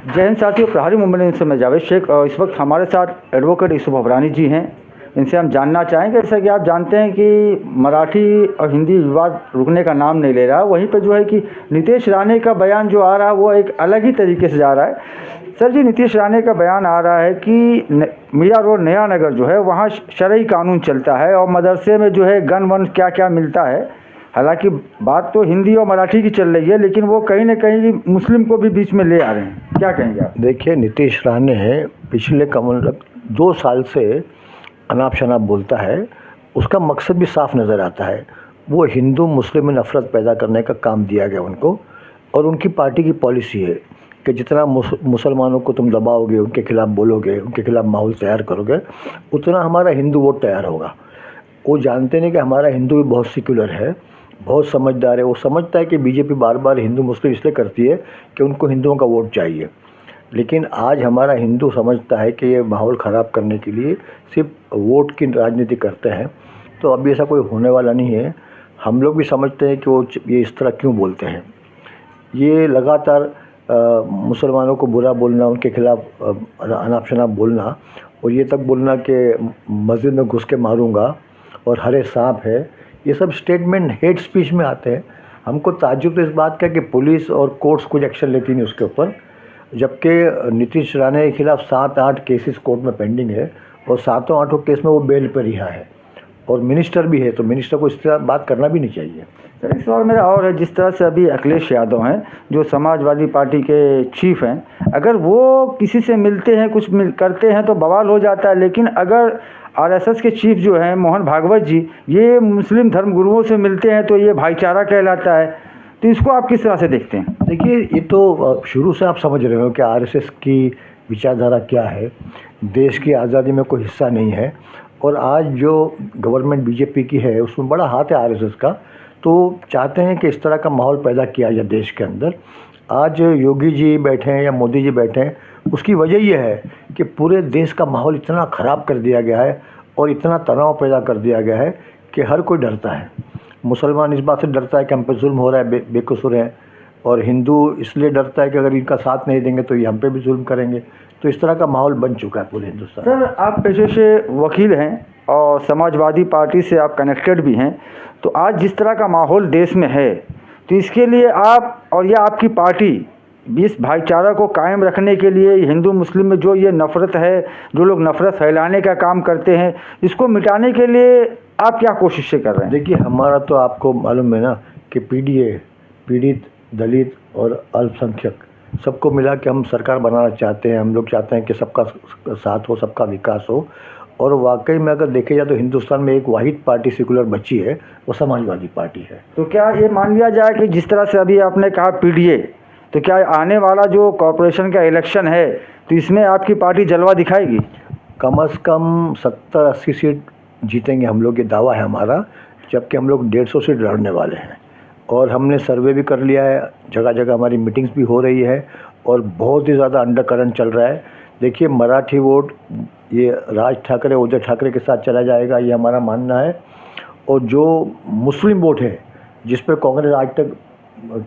जय हिंद साथियों, प्रहारी मुंबई न्यूज़ से मैं जावेद शेख और इस वक्त हमारे साथ एडवोकेट यूसुफ अबरानी जी हैं। इनसे हम जानना चाहेंगे, जैसा कि आप जानते हैं कि मराठी और हिंदी विवाद रुकने का नाम नहीं ले रहा। वहीं पर जो है कि नीतीश राणे का बयान जो आ रहा है वो एक अलग ही तरीके से जा रहा है। सर जी, नीतीश राणे का बयान आ रहा है कि मीरा रोड नया नगर जो है वहाँ शरई कानून चलता है और मदरसे में जो है गन वन क्या क्या मिलता है। हालांकि बात तो हिंदी और मराठी की चल रही है, लेकिन वो कहीं ना कहीं मुस्लिम को भी बीच में ले आ रहे हैं। क्या कहेंगे आप? देखिए, नीतीश राणे पिछले 2 साल से अनाप शनाप बोलता है। उसका मकसद भी साफ नज़र आता है। वो हिंदू मुस्लिम में नफ़रत पैदा करने का काम दिया गया उनको, और उनकी पार्टी की पॉलिसी है कि जितना मुसलमानों को तुम दबाओगे, उनके खिलाफ़ बोलोगे, उनके खिलाफ़ माहौल तैयार करोगे, उतना हमारा हिंदू वोट तैयार होगा। वो जानते नहीं कि हमारा हिंदू भी बहुत सेक्युलर है, बहुत समझदार है। वो समझता है कि बीजेपी बार बार हिंदू मुस्लिम इसलिए करती है कि उनको हिंदुओं का वोट चाहिए। लेकिन आज हमारा हिंदू समझता है कि ये माहौल ख़राब करने के लिए सिर्फ वोट की राजनीति करते हैं। तो अभी ऐसा कोई होने वाला नहीं है। हम लोग भी समझते हैं कि वो ये इस तरह क्यों बोलते हैं। ये लगातार मुसलमानों को बुरा बोलना, उनके खिलाफ़ अनाप शनाप बोलना, और ये तक बोलना कि मस्जिद में घुस के मारूंगा और हरे सांप है, ये सब स्टेटमेंट हेट स्पीच में आते हैं। हमको ताज्जुब तो इस बात का कि पुलिस और कोर्ट्स कुछ एक्शन लेती नहीं उसके ऊपर, जबकि नीतीश राणे के खिलाफ़ 7-8 केसेस कोर्ट में पेंडिंग है और 7-8 केस में वो बेल पर रिहा है और मिनिस्टर भी है। तो मिनिस्टर को इस तरह बात करना भी नहीं चाहिए। सर, एक सवाल मेरा और है। जिस तरह से अभी अखिलेश यादव हैं जो समाजवादी पार्टी के चीफ हैं, अगर वो किसी से मिलते हैं, कुछ करते हैं तो बवाल हो जाता है, लेकिन अगर आरएसएस के चीफ जो हैं मोहन भागवत जी, ये मुस्लिम धर्मगुरुओं से मिलते हैं तो ये भाईचारा कहलाता है। तो इसको आप किस तरह से देखते हैं? देखिए, ये तो शुरू से आप समझ रहे हो कि आरएसएस की विचारधारा क्या है। देश की आज़ादी में कोई हिस्सा नहीं है, और आज जो गवर्नमेंट बीजेपी की है उसमें बड़ा हाथ है आरएसएस का। तो चाहते हैं कि इस तरह का माहौल पैदा किया जाए देश के अंदर। आज योगी जी बैठे हैं या मोदी जी बैठे हैं, उसकी वजह यह है कि पूरे देश का माहौल इतना ख़राब कर दिया गया है और इतना तनाव पैदा कर दिया गया है कि हर कोई डरता है। मुसलमान इस बात से डरता है कि हम पे जुल्म हो रहा है, बेकसूर हैं, और हिंदू इसलिए डरता है कि अगर इनका साथ नहीं देंगे तो ये हम पे भी जुल्म करेंगे। तो इस तरह का माहौल बन चुका है पूरे हिंदुस्तान। सर, आप पेशे से वकील हैं और समाजवादी पार्टी से आप कनेक्टेड भी हैं, तो आज जिस तरह का माहौल देश में है, तो इसके लिए आप और या आपकी पार्टी इस भाईचारा को कायम रखने के लिए हिंदू मुस्लिम में जो ये नफ़रत है, जो लोग नफ़रत फैलाने का काम करते हैं, इसको मिटाने के लिए आप क्या कोशिशें कर रहे हैं? देखिए, हमारा तो आपको मालूम है ना कि पीडीए, पीड़ित, दलित और अल्पसंख्यक सबको मिला के हम सरकार बनाना चाहते हैं। हम लोग चाहते हैं कि सबका साथ हो, सबका विकास हो। और वाकई में अगर देखे जाए तो हिंदुस्तान में एक वाहिद पार्टी सेकुलर बची है, वो समाजवादी पार्टी है। तो क्या ये मान लिया जाए कि जिस तरह से अभी आपने कहा पीडीए, तो क्या आने वाला जो कॉरपोरेशन का इलेक्शन है तो इसमें आपकी पार्टी जलवा दिखाएगी? कम से कम 70-80 सीट जीतेंगे हम लोग, ये दावा है हमारा, जबकि हम लोग 150 सीट लड़ने वाले हैं। और हमने सर्वे भी कर लिया है, जगह जगह हमारी मीटिंग्स भी हो रही है और बहुत ही ज़्यादा अंडर करंट चल रहा है। देखिए, मराठी वोट ये राज ठाकरे, उद्धव ठाकरे के साथ चला जाएगा, ये हमारा मानना है। और जो मुस्लिम वोट है जिस पर कांग्रेस आज तक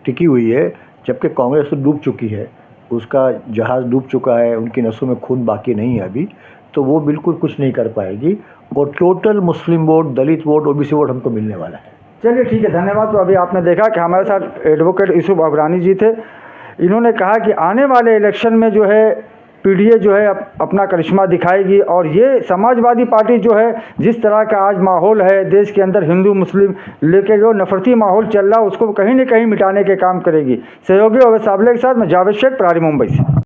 टिकी हुई है, जबकि कांग्रेस तो डूब चुकी है, उसका जहाज़ डूब चुका है, उनकी नसों में खून बाकी नहीं है अभी, तो वो बिल्कुल कुछ नहीं कर पाएगी। और टोटल मुस्लिम वोट, दलित वोट, ओबीसी वोट हमको मिलने वाला है। चलिए ठीक है, धन्यवाद। तो अभी आपने देखा कि हमारे साथ एडवोकेट यूसुफ अबरानी जी थे। इन्होंने कहा कि आने वाले इलेक्शन में जो है पीडीए जो है अपना करिश्मा दिखाएगी, और ये समाजवादी पार्टी जो है जिस तरह का आज माहौल है देश के अंदर हिंदू मुस्लिम लेके जो नफरती माहौल चल रहा है उसको कहीं न कहीं मिटाने के काम करेगी। सहयोगी अवैध साबले के साथ मैं जावेद शेख, प्रहारी मुंबई से।